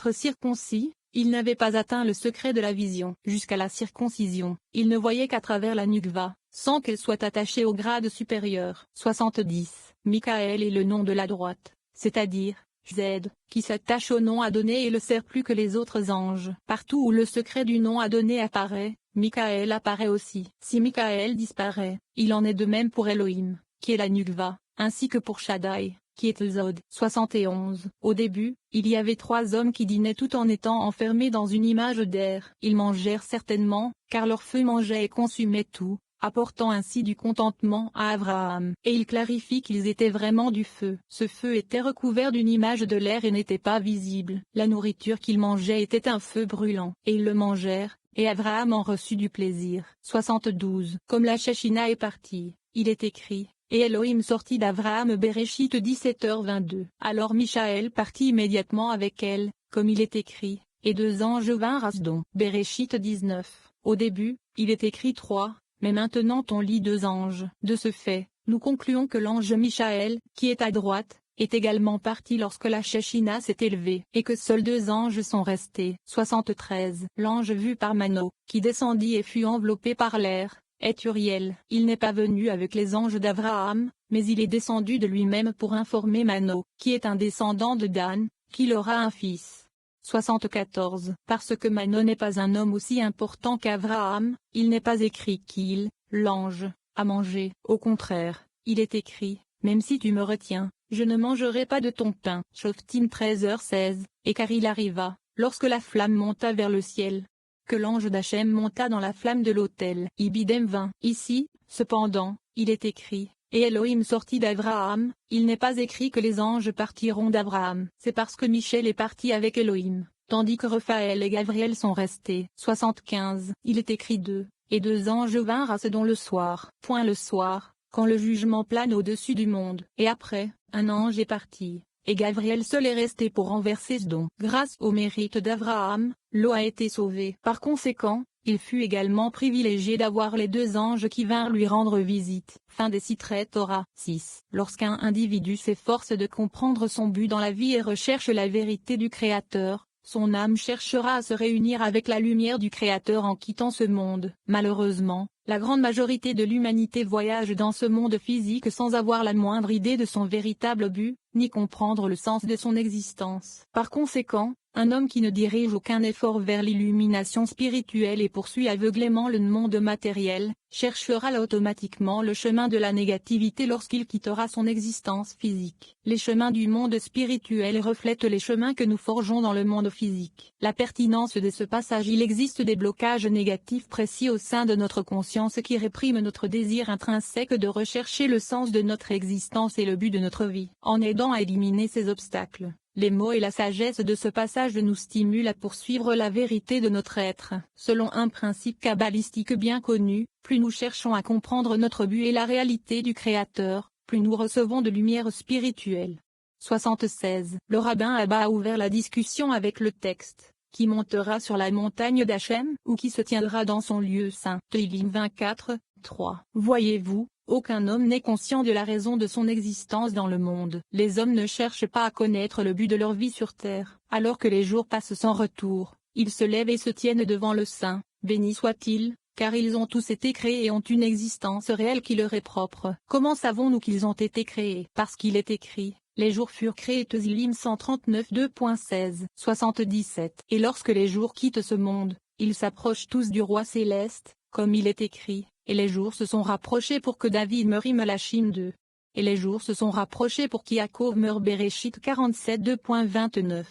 Être circoncis, il n'avait pas atteint le secret de la vision. Jusqu'à la circoncision, il ne voyait qu'à travers la nukva, sans qu'elle soit attachée au grade supérieur. 70. Michael est le nom de la droite, c'est-à-dire Z, qui s'attache au nom adonné et le sert plus que les autres anges. Partout où le secret du nom adonné apparaît, Michael apparaît aussi. Si Michael disparaît, il en est de même pour Elohim, qui est la nukva, ainsi que pour Shaddai, qui est le Zod. 71. Au début, il y avait 3 hommes qui dînaient tout en étant enfermés dans une image d'air. Ils mangèrent certainement, car leur feu mangeait et consumait tout, apportant ainsi du contentement à Abraham. Et il clarifie qu'ils étaient vraiment du feu. Ce feu était recouvert d'une image de l'air et n'était pas visible. La nourriture qu'ils mangeaient était un feu brûlant. Et ils le mangèrent, et Abraham en reçut du plaisir. 72. Comme la Shechina est partie, il est écrit: et Elohim sortit d'Abraham Bereshit 17h22. Alors Michaël partit immédiatement avec elle, comme il est écrit, et 2 anges vinrent à Sdom. Bereshit 19. Au début, il est écrit 3, mais maintenant on lit 2 anges. De ce fait, nous concluons que l'ange Michaël, qui est à droite, est également parti lorsque la Shechina s'est élevée, et que seuls 2 anges sont restés. 73. L'ange vu par Mano, qui descendit et fut enveloppé par l'air, est Uriel. Il n'est pas venu avec les anges d'Abraham, mais il est descendu de lui-même pour informer Mano, qui est un descendant de Dan, qu'il aura un fils. 74. Parce que Mano n'est pas un homme aussi important qu'Abraham, il n'est pas écrit qu'il, l'ange, a mangé. Au contraire, il est écrit: même si tu me retiens, je ne mangerai pas de ton pain. Shoftim 13h16. Et car il arriva, lorsque la flamme monta vers le ciel, que l'ange d'Hachem monta dans la flamme de l'autel. Ibidem 20. Ici, cependant, il est écrit: et Elohim sortit d'Abraham. Il n'est pas écrit que les anges partiront d'Abraham. C'est parce que Michel est parti avec Elohim, tandis que Raphaël et Gabriel sont restés. 75. Il est écrit 2, et 2 anges vinrent à Sodom le soir. Point le soir, quand le jugement plane au-dessus du monde. Et après, un ange est parti, et Gabriel seul est resté pour renverser Sodom. Grâce au mérite d'Abraham, Lot a été sauvé. Par conséquent, il fut également privilégié d'avoir les 2 anges qui vinrent lui rendre visite. Fin des Sitré Torah. 6. Lorsqu'un individu s'efforce de comprendre son but dans la vie et recherche la vérité du Créateur, son âme cherchera à se réunir avec la lumière du Créateur en quittant ce monde. Malheureusement, la grande majorité de l'humanité voyage dans ce monde physique sans avoir la moindre idée de son véritable but, ni comprendre le sens de son existence. Par conséquent, un homme qui ne dirige aucun effort vers l'illumination spirituelle et poursuit aveuglément le monde matériel, cherchera automatiquement le chemin de la négativité lorsqu'il quittera son existence physique. Les chemins du monde spirituel reflètent les chemins que nous forgeons dans le monde physique. La pertinence de ce passage: il existe des blocages négatifs précis au sein de notre conscience qui répriment notre désir intrinsèque de rechercher le sens de notre existence et le but de notre vie. En aidant à éliminer ces obstacles, les mots et la sagesse de ce passage nous stimulent à poursuivre la vérité de notre être. Selon un principe kabbalistique bien connu, plus nous cherchons à comprendre notre but et la réalité du Créateur, plus nous recevons de lumière spirituelle. 76. Le rabbin Abba a ouvert la discussion avec le texte: qui montera sur la montagne d'Hachem, ou qui se tiendra dans son lieu saint. Tehillim 24, 3. Voyez-vous, aucun homme n'est conscient de la raison de son existence dans le monde. Les hommes ne cherchent pas à connaître le but de leur vie sur terre. Alors que les jours passent sans retour, ils se lèvent et se tiennent devant le Saint, béni soit-il, car ils ont tous été créés et ont une existence réelle qui leur est propre. Comment savons-nous qu'ils ont été créés? Parce qu'il est écrit: les jours furent créés. Tehillim 139 2.16. 77. Et lorsque les jours quittent ce monde, ils s'approchent tous du roi céleste, comme il est écrit: et les jours se sont rapprochés pour que David meure. Melachim 2. Et les jours se sont rapprochés pour qu'Yaakov meure. Bereshit 47 2.29.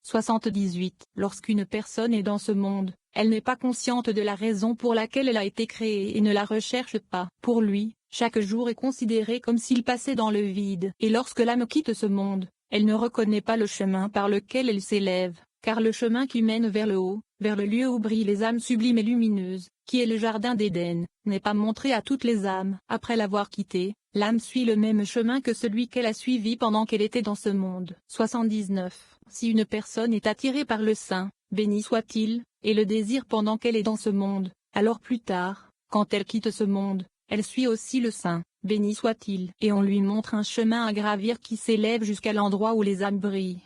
78. Lorsqu'une personne est dans ce monde, elle n'est pas consciente de la raison pour laquelle elle a été créée et ne la recherche pas. Pour lui, chaque jour est considéré comme s'il passait dans le vide. Et lorsque l'âme quitte ce monde, elle ne reconnaît pas le chemin par lequel elle s'élève, car le chemin qui mène vers le haut, vers le lieu où brillent les âmes sublimes et lumineuses, qui est le jardin d'Éden, n'est pas montré à toutes les âmes. Après l'avoir quitté, l'âme suit le même chemin que celui qu'elle a suivi pendant qu'elle était dans ce monde. 79. Si une personne est attirée par le Saint, béni soit-il, et le désire pendant qu'elle est dans ce monde, alors plus tard, quand elle quitte ce monde, elle suit aussi le Saint, béni soit-il, et on lui montre un chemin à gravir qui s'élève jusqu'à l'endroit où les âmes brillent.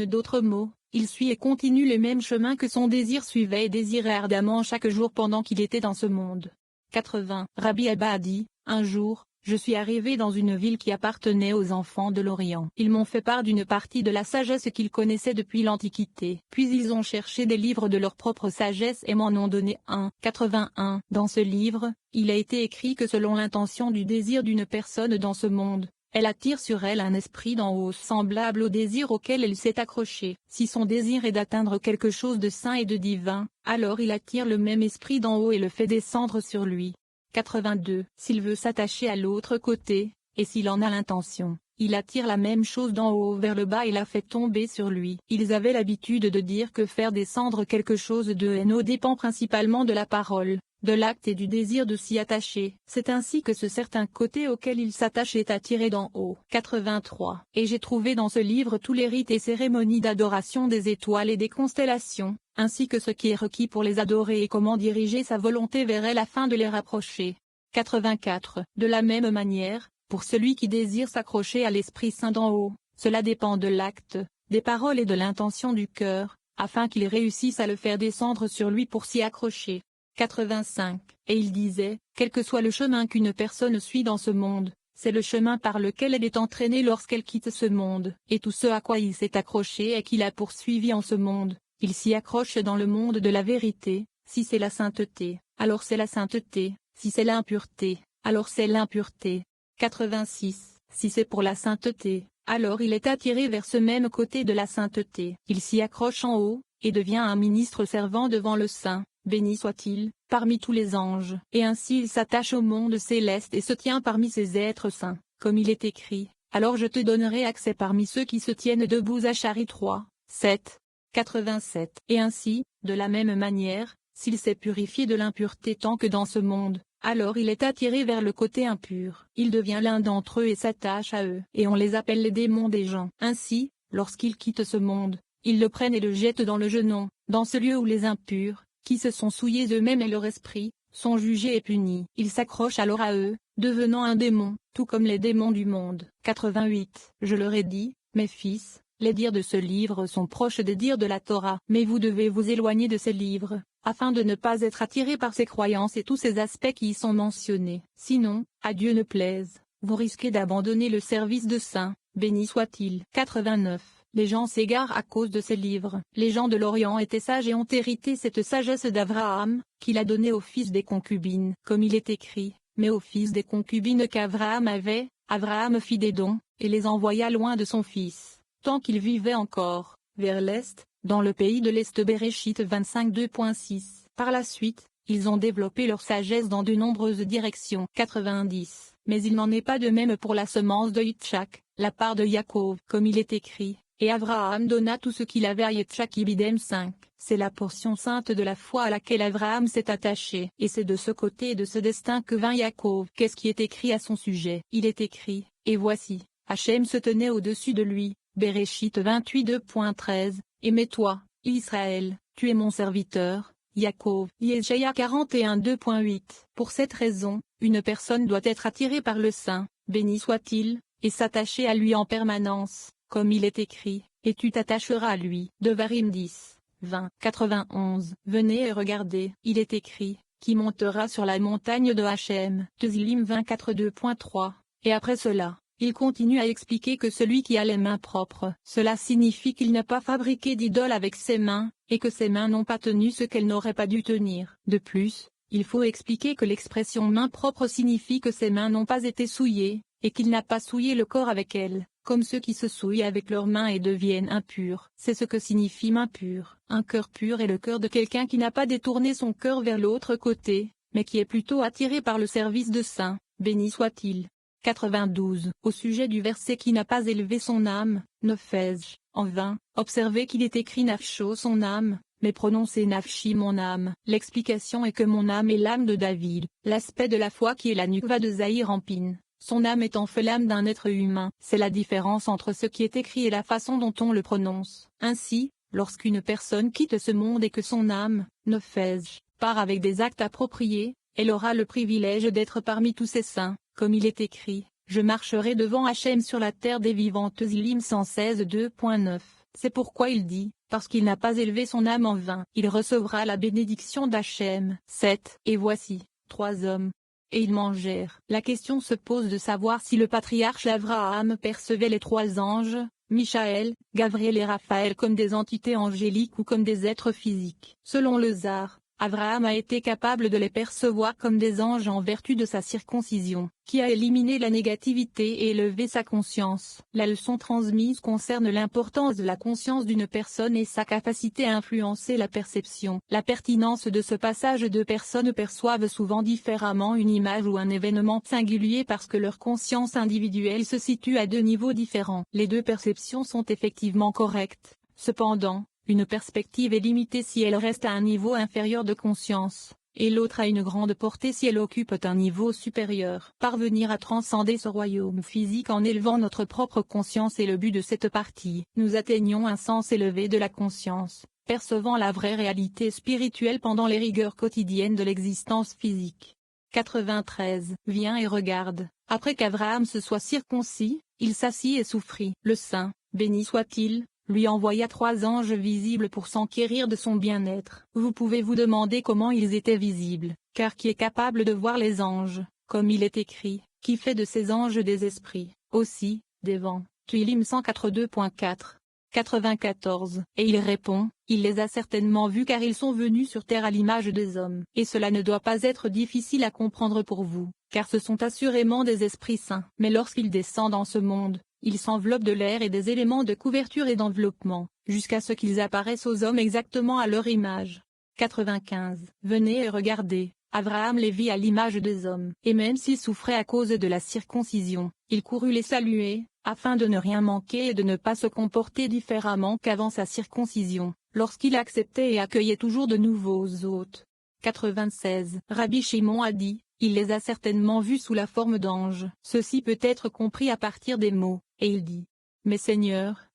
D'autres mots, il suit et continue le même chemin que son désir suivait et désirait ardemment chaque jour pendant qu'il était dans ce monde. 80. Rabbi Abba a dit, un jour, je suis arrivé dans une ville qui appartenait aux enfants de l'Orient. Ils m'ont fait part d'une partie de la sagesse qu'ils connaissaient depuis l'Antiquité. Puis ils ont cherché des livres de leur propre sagesse et m'en ont donné un. 81. Dans ce livre, il a été écrit que selon l'intention du désir d'une personne dans ce monde, elle attire sur elle un esprit d'en haut semblable au désir auquel elle s'est accrochée. Si son désir est d'atteindre quelque chose de saint et de divin, alors il attire le même esprit d'en haut et le fait descendre sur lui. 82. S'il veut s'attacher à l'autre côté, et s'il en a l'intention, il attire la même chose d'en haut vers le bas et la fait tomber sur lui. Ils avaient l'habitude de dire que faire descendre quelque chose de haineux dépend principalement de la parole, de l'acte et du désir de s'y attacher. C'est ainsi que ce certain côté auquel il s'attache est attiré d'en haut. 83. Et j'ai trouvé dans ce livre tous les rites et cérémonies d'adoration des étoiles et des constellations, ainsi que ce qui est requis pour les adorer et comment diriger sa volonté vers elle afin de les rapprocher. 84. De la même manière, pour celui qui désire s'accrocher à l'Esprit Saint d'en haut, cela dépend de l'acte, des paroles et de l'intention du cœur, afin qu'il réussisse à le faire descendre sur lui pour s'y accrocher. 85. Et il disait, quel que soit le chemin qu'une personne suit dans ce monde, c'est le chemin par lequel elle est entraînée lorsqu'elle quitte ce monde, et tout ce à quoi il s'est accroché et qu'il a poursuivi en ce monde, il s'y accroche dans le monde de la vérité. Si c'est la sainteté, alors c'est la sainteté, si c'est l'impureté, alors c'est l'impureté. 86. Si c'est pour la sainteté, alors il est attiré vers ce même côté de la sainteté. Il s'y accroche en haut, et devient un ministre servant devant le Saint, béni soit-il, parmi tous les anges. Et ainsi il s'attache au monde céleste et se tient parmi ces êtres saints, comme il est écrit, alors je te donnerai accès parmi ceux qui se tiennent debout. Zacharie 3, 7. 87. Et ainsi, de la même manière, s'il s'est purifié de l'impureté tant que dans ce monde, alors il est attiré vers le côté impur. Il devient l'un d'entre eux et s'attache à eux. Et on les appelle les démons des gens. Ainsi, lorsqu'ils quittent ce monde, ils le prennent et le jettent dans le genon, dans ce lieu où les impurs, qui se sont souillés eux-mêmes et leur esprit, sont jugés et punis. Ils s'accrochent alors à eux, devenant un démon, tout comme les démons du monde. 88. Je leur ai dit, mes fils, les dires de ce livre sont proches des dires de la Torah. Mais vous devez vous éloigner de ces livres, afin de ne pas être attirés par ces croyances et tous ces aspects qui y sont mentionnés. Sinon, à Dieu ne plaise, vous risquez d'abandonner le service de saint, béni soit-il. 89. Les gens s'égarent à cause de ces livres. Les gens de l'Orient étaient sages et ont hérité cette sagesse d'Abraham, qu'il a donnée aux fils des concubines. Comme il est écrit, mais aux fils des concubines qu'Abraham avait, Abraham fit des dons, et les envoya loin de son fils, tant qu'il vivait encore, vers l'Est, dans le pays de l'Est. Béréchit 25 2.6. Par la suite, ils ont développé leur sagesse dans de nombreuses directions. 90. Mais il n'en est pas de même pour la semence de Yitzhak, la part de Yaakov. Comme il est écrit, et Abraham donna tout ce qu'il avait à Yitzhak. Ibidem 5. C'est la portion sainte de la foi à laquelle Abraham s'est attaché. Et c'est de ce côté et de ce destin que vint Yaakov. Qu'est-ce qui est écrit à son sujet? Il est écrit, et voici, Hachem se tenait au-dessus de lui. Béréchit 28 2.13. Aimez-toi, Israël, tu es mon serviteur, Yaakov. Yeshaïa 41 2.8. Pour cette raison, une personne doit être attirée par le Saint, béni soit-il, et s'attacher à lui en permanence, comme il est écrit, et tu t'attacheras à lui. Devarim 10, 20. 91. Venez et regardez, il est écrit, qui montera sur la montagne de Hachem. Tezlim 24 2.3. Et après cela, il continue à expliquer que celui qui a les mains propres, cela signifie qu'il n'a pas fabriqué d'idole avec ses mains, et que ses mains n'ont pas tenu ce qu'elles n'auraient pas dû tenir. De plus, il faut expliquer que l'expression main propre signifie que ses mains n'ont pas été souillées, et qu'il n'a pas souillé le corps avec elles, comme ceux qui se souillent avec leurs mains et deviennent impurs. C'est ce que signifie main pure. Un cœur pur est le cœur de quelqu'un qui n'a pas détourné son cœur vers l'autre côté, mais qui est plutôt attiré par le service de saint, béni soit-il. 92. Au sujet du verset qui n'a pas élevé son âme, ne fais-je, en vain, observez qu'il est écrit Nafsho son âme, mais prononcez Nafshi mon âme. L'explication est que mon âme est l'âme de David, l'aspect de la foi qui est la nukva de Zahir Ampin. Son âme étant fait l'âme d'un être humain. C'est la différence entre ce qui est écrit et la façon dont on le prononce. Ainsi, lorsqu'une personne quitte ce monde et que son âme, ne fais-je, part avec des actes appropriés, elle aura le privilège d'être parmi tous ces saints. Comme il est écrit, je marcherai devant Hachem sur la terre des vivants. Tezlim 116 2.9. C'est pourquoi il dit, parce qu'il n'a pas élevé son âme en vain. Il recevra la bénédiction d'Hachem. 7. Et voici, 3 hommes. Et ils mangèrent. La question se pose de savoir si le patriarche Abraham percevait les 3 anges, Michaël, Gabriel et Raphaël comme des entités angéliques ou comme des êtres physiques. Selon le Zohar, Abraham a été capable de les percevoir comme des anges en vertu de sa circoncision, qui a éliminé la négativité et élevé sa conscience. La leçon transmise concerne l'importance de la conscience d'une personne et sa capacité à influencer la perception. La pertinence de ce passage: 2 personnes perçoivent souvent différemment une image ou un événement singulier parce que leur conscience individuelle se situe à 2 niveaux différents. Les 2 perceptions sont effectivement correctes. Cependant, une perspective est limitée si elle reste à un niveau inférieur de conscience, et l'autre a une grande portée si elle occupe un niveau supérieur. Parvenir à transcender ce royaume physique en élevant notre propre conscience est le but de cette partie. Nous atteignons un sens élevé de la conscience, percevant la vraie réalité spirituelle pendant les rigueurs quotidiennes de l'existence physique. 93. Viens et regarde. Après qu'Abraham se soit circoncis, il s'assit et souffrit. Le Saint, béni soit-il, lui envoya 3 anges visibles pour s'enquérir de son bien-être. Vous pouvez vous demander comment ils étaient visibles, car qui est capable de voir les anges, comme il est écrit, qui fait de ces anges des esprits, aussi, des vents. Tuilim 104.2.4. 94. Et il répond, il les a certainement vus car ils sont venus sur terre à l'image des hommes. Et cela ne doit pas être difficile à comprendre pour vous, car ce sont assurément des esprits saints. Mais lorsqu'ils descendent dans ce monde, ils s'enveloppent de l'air et des éléments de couverture et d'enveloppement, jusqu'à ce qu'ils apparaissent aux hommes exactement à leur image. 95. Venez et regardez. Abraham les vit à l'image des hommes. Et même s'il souffrait à cause de la circoncision, il courut les saluer, afin de ne rien manquer et de ne pas se comporter différemment qu'avant sa circoncision, lorsqu'il acceptait et accueillait toujours de nouveaux hôtes. 96. Rabbi Shimon a dit, il les a certainement vus sous la forme d'anges. Ceci peut être compris à partir des mots, et il dit, mais Seigneur,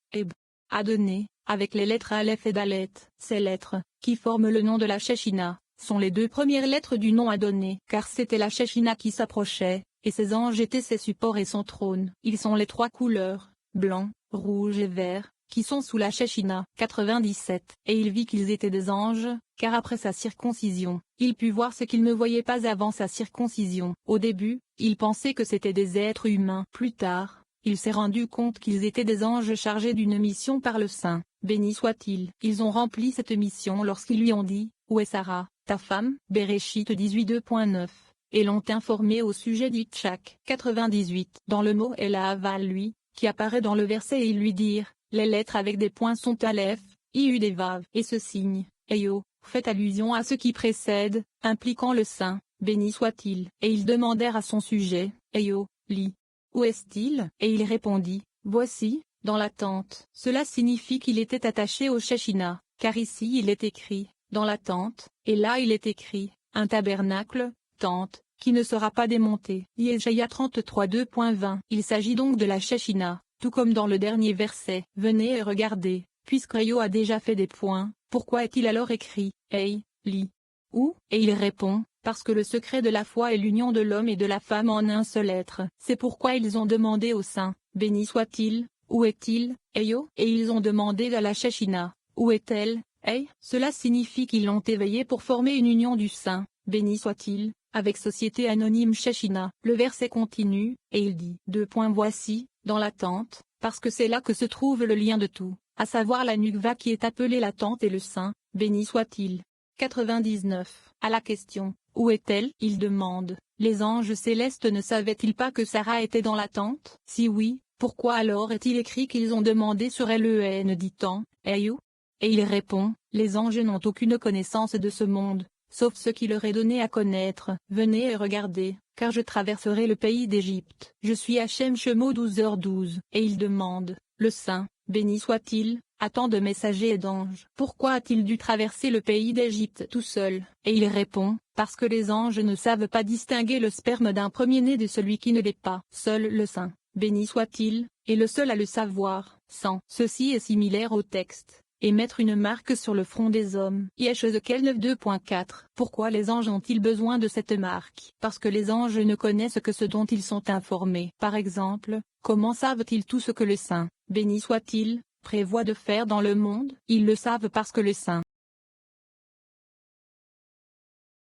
a donné, avec les lettres Aleph et Dalet. Ces lettres, qui forment le nom de la Shechina, sont les 2 premières lettres du nom Adonné, car c'était la Shechina qui s'approchait, et ses anges étaient ses supports et son trône. Ils sont les 3 couleurs, blanc, rouge et vert, qui sont sous la Shechina. 97. Et il vit qu'ils étaient des anges, car après sa circoncision, il put voir ce qu'il ne voyait pas avant sa circoncision. Au début, il pensait que c'étaient des êtres humains. Plus tard, il s'est rendu compte qu'ils étaient des anges chargés d'une mission par le Saint, béni soit-il. Ils ont rempli cette mission lorsqu'ils lui ont dit, où est Sarah, ta femme, Bereshit 18:2.9, et l'ont informé au sujet d'Itchak. 98. Dans le mot Elahaval lui, qui apparaît dans le verset et ils lui dirent, les lettres avec des points sont Aleph, Iud et Vav. Et ce signe, Eyo, fait allusion à ce qui précède, impliquant le Saint, béni soit-il. Et ils demandèrent à son sujet, Eyo, Li. Où est-il? Et il répondit, voici, dans la tente. Cela signifie qu'il était attaché au Shechina, car ici il est écrit, dans la tente, et là il est écrit, un tabernacle, tente, qui ne sera pas démonté. Yeshaïa 33:2.20. Il s'agit donc de la Shechina, tout comme dans le dernier verset. Venez et regardez, puisque Eyo a déjà fait des points, pourquoi est-il alors écrit, Hey, Li? Où? Et il répond, parce que le secret de la foi est l'union de l'homme et de la femme en un seul être. C'est pourquoi ils ont demandé au Saint, béni soit-il, où est-il, Eyo? Et ils ont demandé à la Shechina, où est-elle, Hey? Cela signifie qu'ils l'ont éveillé pour former une union du Saint, béni soit-il, avec société anonyme Shechina. Le verset continue, et il dit, voici, dans la tente, parce que c'est là que se trouve le lien de tout, à savoir la Nukva qui est appelée la tente et le Saint, béni soit-il. 99. À la question, où est-elle? Il demande, les anges célestes ne savaient-ils pas que Sarah était dans la tente? Si oui, pourquoi alors est-il écrit qu'ils ont demandé sur Len dit-on, Eyo? Et il répond, les anges n'ont aucune connaissance de ce monde, sauf ce qui leur est donné à connaître. Venez et regardez, car je traverserai le pays d'Égypte. Je suis Hachem Shemo 12h12. Et il demande, le Saint, béni soit-il, a tant de messagers et d'anges. Pourquoi a-t-il dû traverser le pays d'Égypte tout seul? Et il répond, parce que les anges ne savent pas distinguer le sperme d'un premier-né de celui qui ne l'est pas. Seul le Saint, béni soit-il, est le seul à le savoir. 100. Ceci est similaire au texte. Et mettre une marque sur le front des hommes. Yeshézéchiel 9:2.4. Pourquoi les anges ont-ils besoin de cette marque? Parce que les anges ne connaissent que ce dont ils sont informés. Par exemple, comment savent-ils tout ce que le Saint, béni soit-il, prévoit de faire dans le monde. Ils le savent parce que le Saint